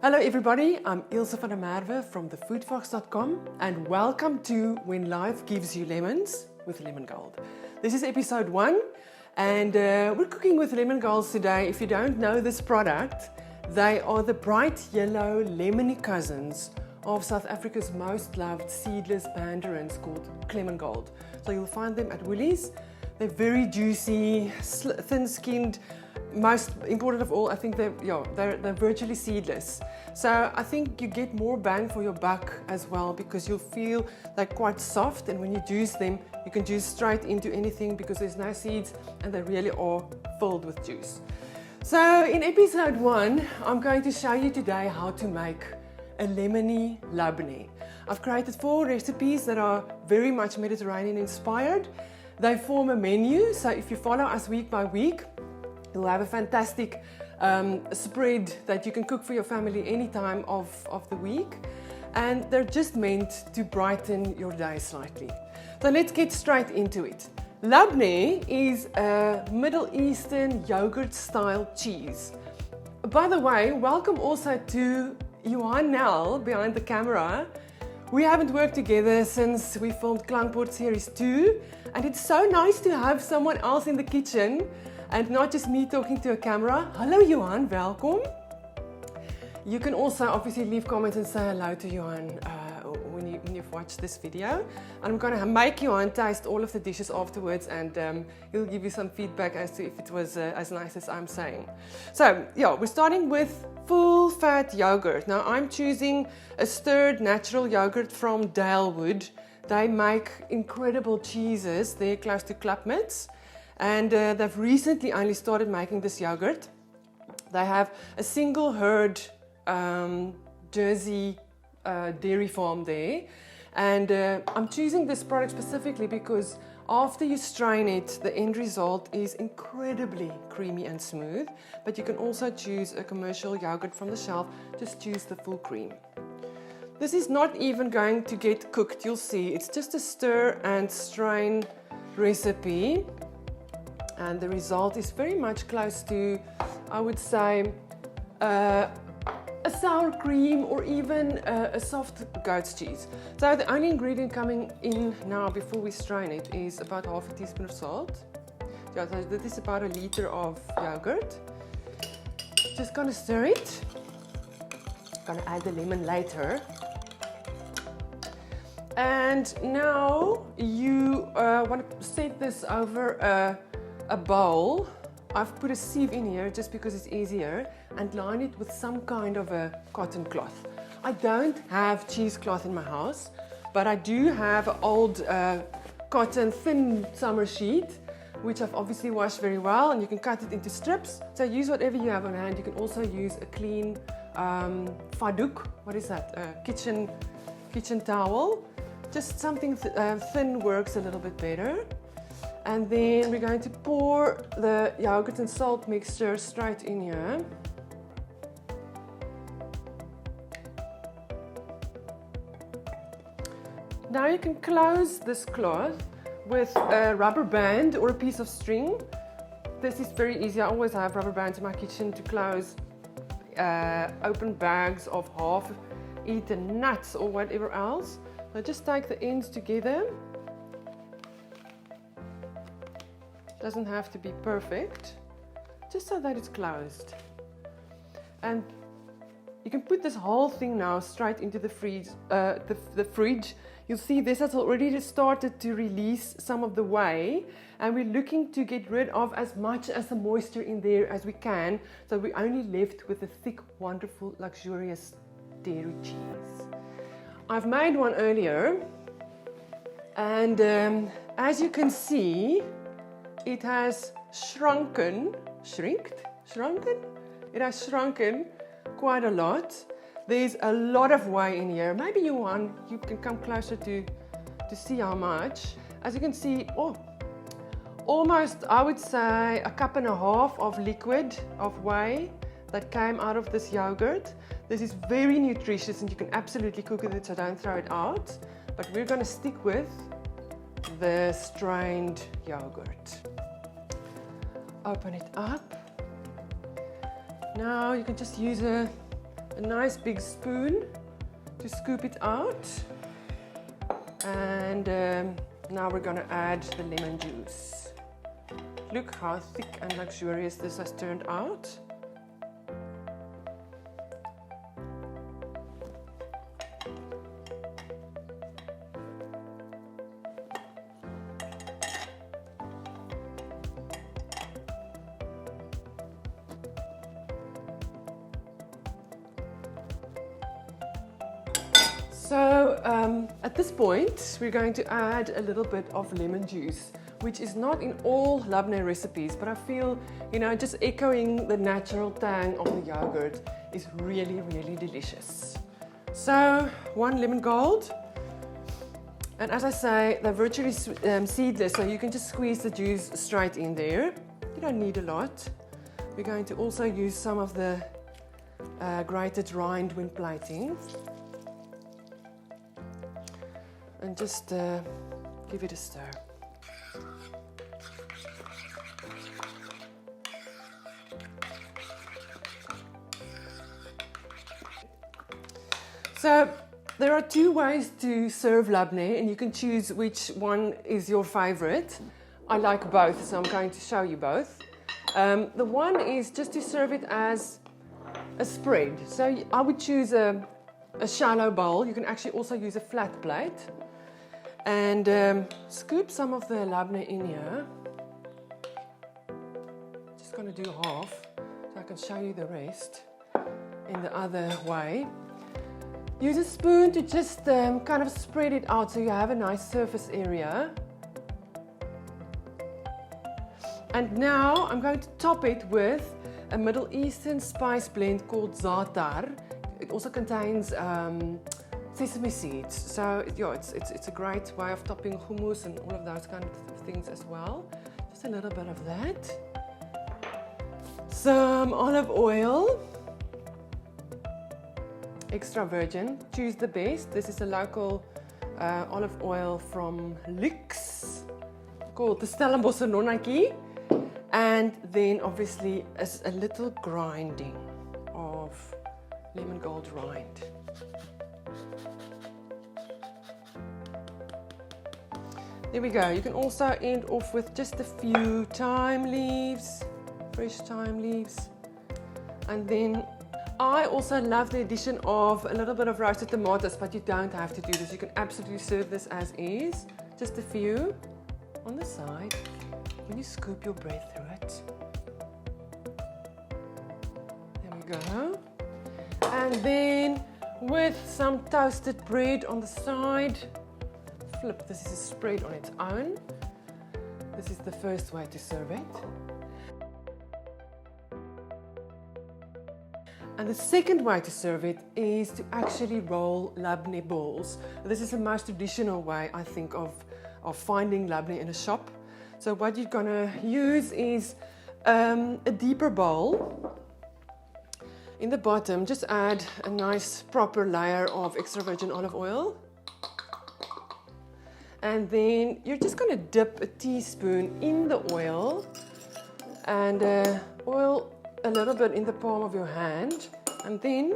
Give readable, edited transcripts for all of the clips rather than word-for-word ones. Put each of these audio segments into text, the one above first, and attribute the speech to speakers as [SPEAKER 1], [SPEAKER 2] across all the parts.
[SPEAKER 1] Hello everybody, I'm Ilse van der Merwe from thefoodfox.com and welcome to When Life Gives You Lemons with LemonGold. This is episode 1 and we're cooking with LemonGolds today. If you don't know this product, they are the bright yellow lemony cousins of South Africa's most loved seedless mandarins called LemonGold. So you'll find them at Woolies. They're very juicy, thin-skinned. Most important of all, I think they're virtually seedless. So I think you get more bang for your buck as well because you'll feel they're quite soft, and when you juice them, you can juice straight into anything because there's no seeds and they really are filled with juice. So in episode 1, I'm going to show you today how to make a lemony labneh. I've created 4 recipes that are very much Mediterranean inspired. They form a menu, so if you follow us week by week, you'll have a fantastic spread that you can cook for your family any time of the week. And they're just meant to brighten your day slightly. So let's get straight into it. Labneh is a Middle Eastern yogurt-style cheese. By the way, welcome also to Johan Nel behind the camera. We haven't worked together since we filmed Klankbord Series 2, and it's so nice to have someone else in the kitchen and not just me talking to a camera. Hello Johan, welcome. You can also obviously leave comments and say hello to Johan when you've watched this video. I'm going to make Johan taste all of the dishes afterwards, and he'll give you some feedback as to if it was as nice as I'm saying. So yeah, we're starting with full fat yogurt. Now I'm choosing a stirred natural yogurt from Dalewood. They make incredible cheeses. They're close to Klapmuts. And they've recently only started making this yogurt. They have a single herd Jersey dairy farm there. And I'm choosing this product specifically because after you strain it, the end result is incredibly creamy and smooth. But you can also choose a commercial yogurt from the shelf. Just choose the full cream. This is not even going to get cooked, you'll see. It's just a stir and strain recipe. And the result is very much close to, I would say, a sour cream or even a soft goat's cheese. So the only ingredient coming in now before we strain it is about half a teaspoon of salt. Yeah, so this is about a liter of yogurt. Just gonna stir it. Gonna add the lemon later. And now you want to set this over a bowl. I've put a sieve in here just because it's easier, and line it with some kind of a cotton cloth. I don't have cheesecloth in my house, but I do have an old cotton thin summer sheet, which I've obviously washed very well, and you can cut it into strips. So use whatever you have on hand. You can also use a clean fadouk. What is that? Kitchen towel. Just something thin works a little bit better. And then we're going to pour the yogurt and salt mixture straight in here. Now you can close this cloth with a rubber band or a piece of string. This is very easy. I always have rubber bands in my kitchen to close open bags of half-eaten nuts or whatever else. So just take the ends together. Doesn't have to be perfect, just so that it's closed. And you can put this whole thing now straight into the fridge. You'll see this has already started to release some of the whey, and we're looking to get rid of as much as the moisture in there as we can, so we're only left with a thick, wonderful, luxurious dairy cheese. I've made one earlier, and as you can see, it has shrunken. It has shrunken quite a lot. There's a lot of whey in here. Maybe you can come closer to see how much. As you can see, almost, I would say, a cup and a half of liquid of whey that came out of this yogurt. This is very nutritious and you can absolutely cook with it, so don't throw it out. But we're going to stick with the strained yogurt. Open it up. Now you can just use a a nice big spoon to scoop it out. And now we're going to add the lemon juice. Look how thick and luxurious this has turned out. So at this point, we're going to add a little bit of lemon juice, which is not in all labneh recipes, but I feel, just echoing the natural tang of the yogurt is really, really delicious. So 1 LemonGold. And as I say, they're virtually seedless, so you can just squeeze the juice straight in there. You don't need a lot. We're going to also use some of the grated rind when plating. And just give it a stir. So there are 2 ways to serve labneh, and you can choose which one is your favorite. I like both, so I'm going to show you both. The one is just to serve it as a spread. So I would choose a shallow bowl. You can actually also use a flat plate. And scoop some of the labneh in here. Just going to do half, so I can show you the rest in the other way. Use a spoon to just kind of spread it out so you have a nice surface area. And now I'm going to top it with a Middle Eastern spice blend called za'atar. It also contains sesame seeds, so yeah, it's a great way of topping hummus and all of those kind of things as well. Just a little bit of that. Some olive oil, extra virgin. Choose the best. This is a local olive oil from Lux called the Stellenbosch Nonnetjie. And then obviously a little grinding of LemonGold rind. There we go. You can also end off with just a few thyme leaves, fresh thyme leaves. And then I also love the addition of a little bit of roasted tomatoes, but you don't have to do this. You can absolutely serve this as is. Just a few on the side when you scoop your bread through it. There we go. And then with some toasted bread on the side, flip, this is a spread on its own. This is the first way to serve it. And the second way to serve it is to actually roll labneh balls. This is the most traditional way, I think, of finding labneh in a shop. So what you're gonna use is a deeper bowl. In the bottom, just add a nice proper layer of extra virgin olive oil. And then you're just going to dip a teaspoon in the oil and oil a little bit in the palm of your hand. And then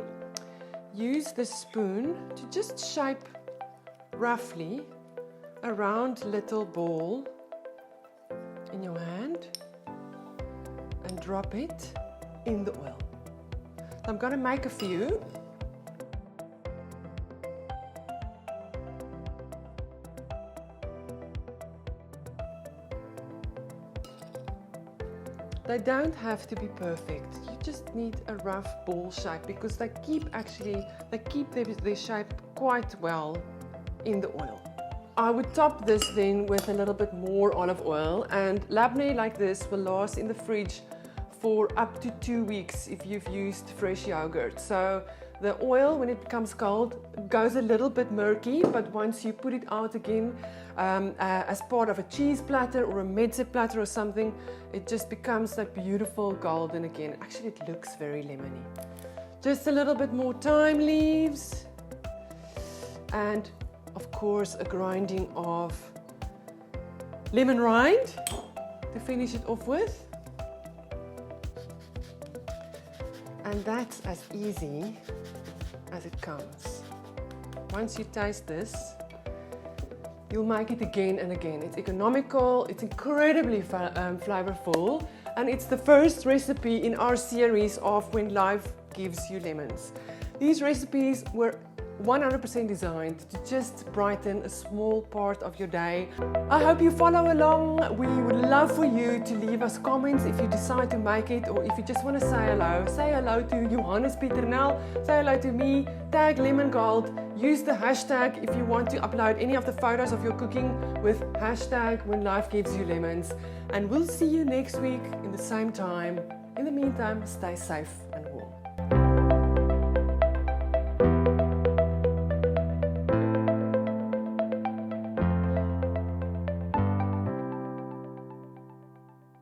[SPEAKER 1] use the spoon to just shape roughly a round little ball in your hand and drop it in the oil. So I'm going to make a few. They don't have to be perfect. You just need a rough ball shape because they keep their shape quite well in the oil. I would top this then with a little bit more olive oil, and labneh like this will last in the fridge for up to 2 weeks if you've used fresh yogurt. So the oil, when it becomes cold, goes a little bit murky, but once you put it out again as part of a cheese platter or a mezze platter or something, it just becomes that beautiful golden again. Actually, it looks very lemony. Just a little bit more thyme leaves, and of course a grinding of lemon rind to finish it off with. And that's as easy as it comes. Once you taste this, you'll make it again and again. It's economical, it's incredibly flavorful, and it's the first recipe in our series of When Life Gives You Lemons. These recipes were 100% designed to just brighten a small part of your day. I hope you follow along. We would love for you to leave us comments if you decide to make it, or if you just want to say hello. Say hello to Johannes Pieternel, say hello to me, tag LemonGold, use the hashtag if you want to upload any of the photos of your cooking with hashtag When Life Gives You Lemons. And we'll see you next week in the same time. In the meantime, stay safe and well.